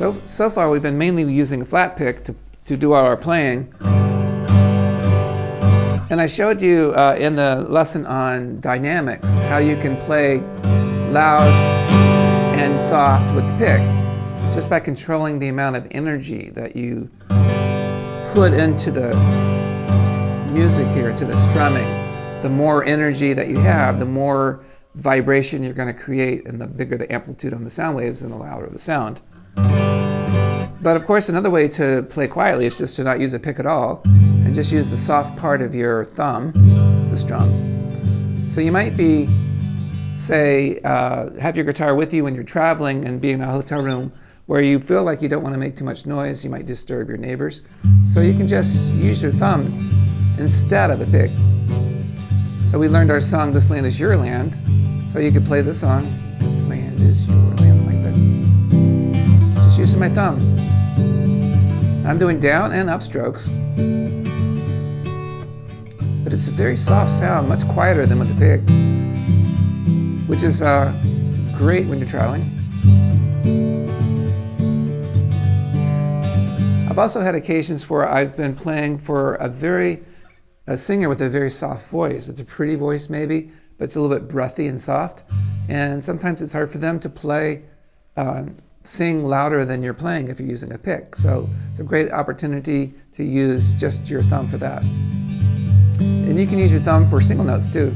So far we've been mainly using a flat pick to do all our playing. And I showed you in the lesson on dynamics how you can play loud and soft with the pick just by controlling the amount of energy that you put into the music here, to the strumming. The more energy that you have, the more vibration you're going to create, and the bigger the amplitude on the sound waves and the louder the sound. But of course, another way to play quietly is just to not use a pick at all and just use the soft part of your thumb to strum. So you might be, say, have your guitar with you when you're traveling and be in a hotel room where you feel like you don't want to make too much noise, you might disturb your neighbors. So you can just use your thumb instead of a pick. So we learned our song, This Land Is Your Land. So you could play this song, This Land Is Your Land, like that. Just using my thumb. I'm doing down and up strokes. But it's a very soft sound, much quieter than with the pick, which is great when you're traveling. I've also had occasions where I've been playing for a singer with a very soft voice. It's a pretty voice maybe, but it's a little bit breathy and soft. And sometimes it's hard for them to sing louder than you're playing if you're using a pick. So it's a great opportunity to use just your thumb for that. And you can use your thumb for single notes too.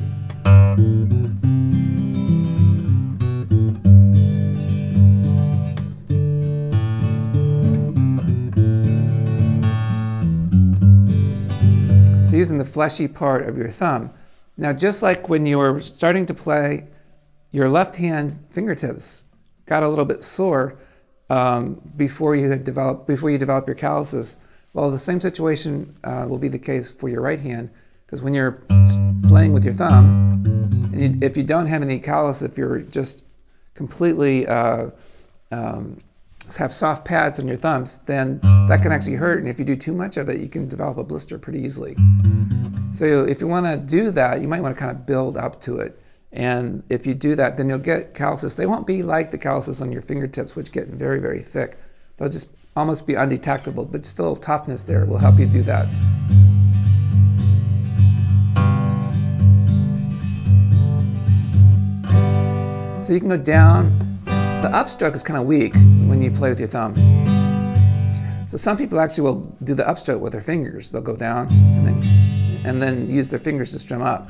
So using the fleshy part of your thumb. Now, just like when you were starting to play, your left hand fingertips got a little bit sore before you develop your calluses. Well, the same situation will be the case for your right hand, because when you're playing with your thumb, and if you don't have any callus, if you're just completely have soft pads on your thumbs, then that can actually hurt, and if you do too much of it, you can develop a blister pretty easily. So if you want to do that, you might want to kind of build up to it. And if you do that, then you'll get calluses. They won't be like the calluses on your fingertips, which get very, very thick. They'll just almost be undetectable, but just a little toughness there will help you do that. So you can go down. The upstroke is kind of weak when you play with your thumb. So some people actually will do the upstroke with their fingers. They'll go down and then use their fingers to strum up.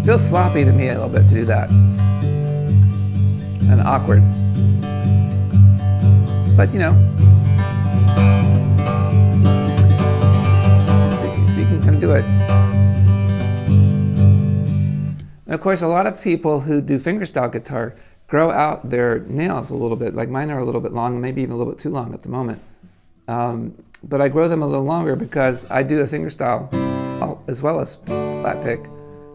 Feels sloppy to me a little bit to do that, and awkward. But you know, so you can kind of do it. And of course, a lot of people who do fingerstyle guitar grow out their nails a little bit. Like mine are a little bit long, maybe even a little bit too long at the moment. But I grow them a little longer because I do a fingerstyle as well as flat pick.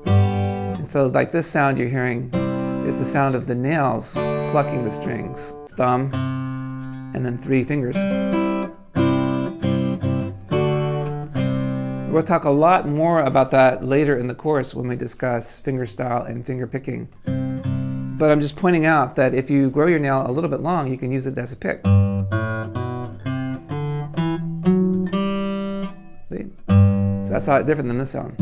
And so like this sound you're hearing is the sound of the nails plucking the strings. Thumb, and then 3 fingers. We'll talk a lot more about that later in the course when we discuss fingerstyle and finger picking. But I'm just pointing out that if you grow your nail a little bit long, you can use it as a pick. See? So that's a lot different than this sound.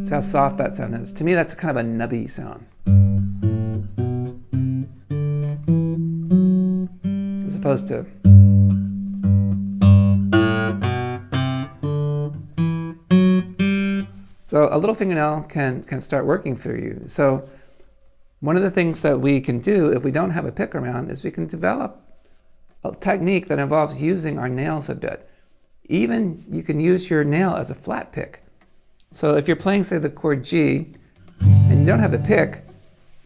See how soft that sound is. To me, that's kind of a nubby sound. As opposed to so a little fingernail can start working for you. So one of the things that we can do if we don't have a pick around is we can develop a technique that involves using our nails a bit. Even you can use your nail as a flat pick. So if you're playing, say, the chord G and you don't have a pick,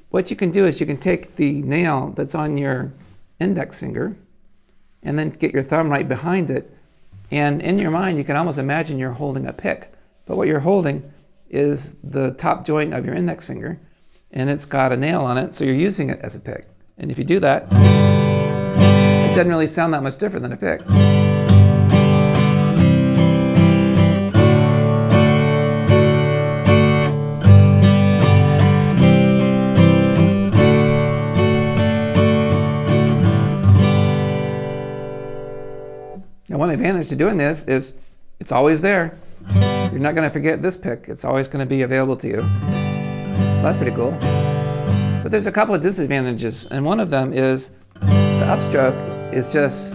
what you can do is you can take the nail that's on your index finger and then get your thumb right behind it, and in your mind you can almost imagine you're holding a pick, but what you're holding is the top joint of your index finger, and it's got a nail on it, so you're using it as a pick. And if you do that, it doesn't really sound that much different than a pick. Now, one advantage to doing this is it's always there. You're not going to forget this pick. It's always going to be available to you. So that's pretty cool. But there's a couple of disadvantages, and one of them is the upstroke is just,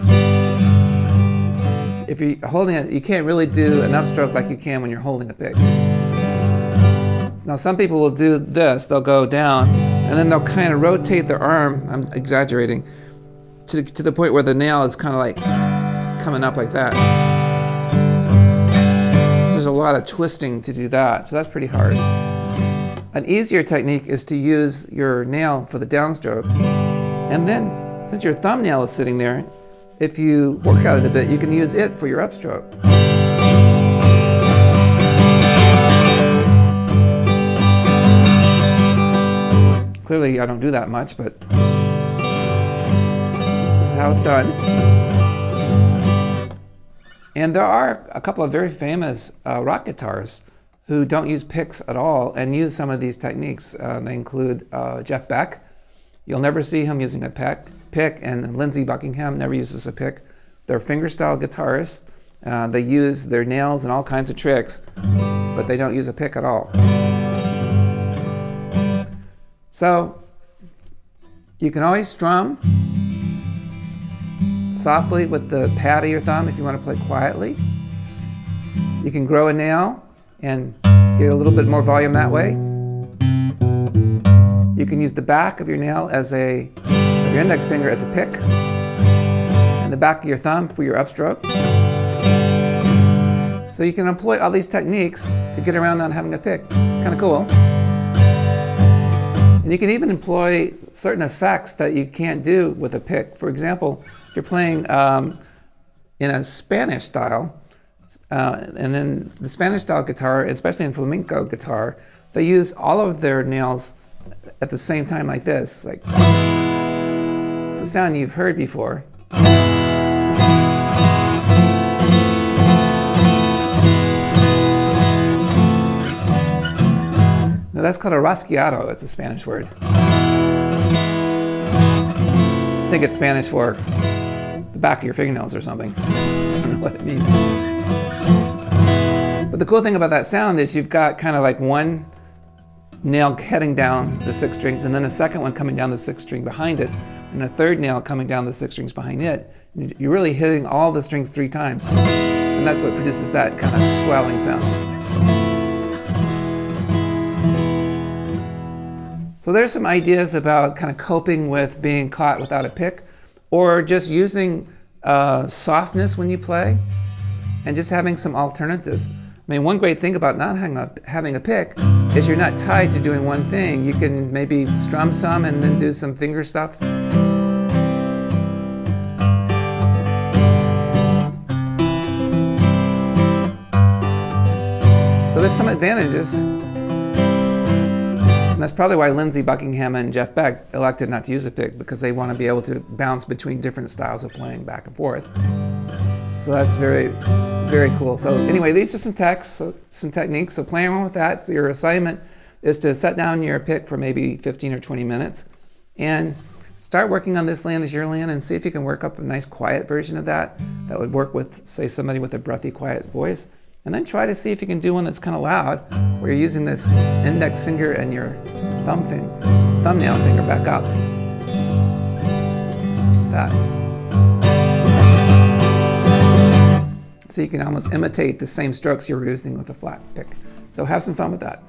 if you're holding it, you can't really do an upstroke like you can when you're holding a pick. Now, some people will do this. They'll go down, and then they'll kind of rotate their arm, I'm exaggerating, to the point where the nail is kind of like coming up like that. So there's a lot of twisting to do that, so that's pretty hard. An easier technique is to use your nail for the downstroke, and then, since your thumbnail is sitting there, if you work at it a bit, you can use it for your upstroke. Clearly, I don't do that much, but this is how it's done. And there are a couple of very famous rock guitarists who don't use picks at all and use some of these techniques. They include Jeff Beck. You'll never see him using a pick, and Lindsey Buckingham never uses a pick. They're fingerstyle guitarists. They use their nails and all kinds of tricks, but they don't use a pick at all. So you can always strum softly with the pad of your thumb if you want to play quietly. You can grow a nail and get a little bit more volume that way. You can use the back of your nail of your index finger as a pick, and the back of your thumb for your upstroke. So you can employ all these techniques to get around not having a pick. It's kind of cool. And you can even employ certain effects that you can't do with a pick. For example, if you're playing in a Spanish style, and then the Spanish style guitar, especially in flamenco guitar, they use all of their nails at the same time like this. Like, it's a sound you've heard before. Now that's called a rasgueado. It's a Spanish word. I think it's Spanish for the back of your fingernails or something. I don't know what it means. But the cool thing about that sound is you've got kind of like one nail heading down the 6 strings, and then a second one coming down the 6th string behind it, and a third nail coming down the 6 strings behind it. You're really hitting all the strings 3 times. And that's what produces that kind of swelling sound. So there's some ideas about kind of coping with being caught without a pick, or just using softness when you play, and just having some alternatives. I mean, one great thing about not having a pick is you're not tied to doing one thing. You can maybe strum some and then do some finger stuff. So there's some advantages. And that's probably why Lindsey Buckingham and Jeff Beck elected not to use a pick, because they want to be able to bounce between different styles of playing back and forth. So that's very, very cool. So anyway, these are some techniques. So playing around with that. So your assignment is to set down your pick for maybe 15 or 20 minutes and start working on This Land Is Your Land, and see if you can work up a nice quiet version of that would work with, say, somebody with a breathy, quiet voice. And then try to see if you can do one that's kind of loud, where you're using this index finger and your thumbnail finger back up. That. So you can almost imitate the same strokes you were using with a flat pick. So have some fun with that.